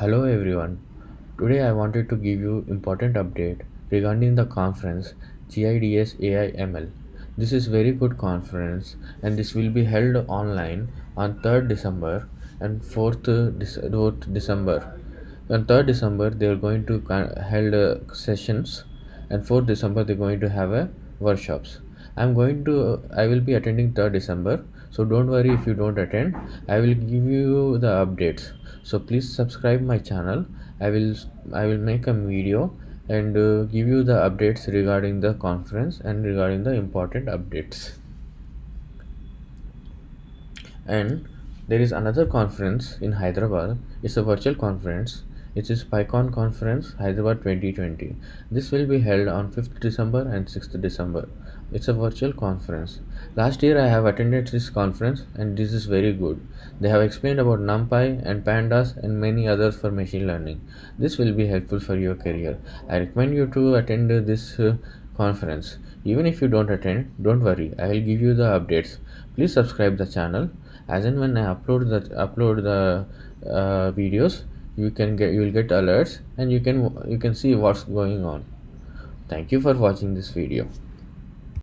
Hello everyone. Today I wanted to give you important update regarding the conference GIDS.AI ML. This is very good conference and this will be held online on 3rd December and 4th December. On 3rd December they are going to held sessions and 4th December they're going to have a workshops. I will be attending 3rd December, so don't worry if you don't attend. I will give you the updates, so please subscribe my channel. I will make a video and give you the updates regarding the conference and regarding the important updates. And there is another conference in Hyderabad. It's a virtual conference. It is PyCon Conference Hyderabad 2020. This will be held on 5th December and 6th December. It's a virtual conference. Last year I have attended this conference and this is very good. They have explained about NumPy and Pandas and many others for machine learning. This will be helpful for your career. I recommend you to attend this conference. Even if you don't attend, don't worry. I will give you the updates. Please subscribe the channel. As and when I upload the videos, you will get alerts and you can see what's going on. Thank you for watching this video.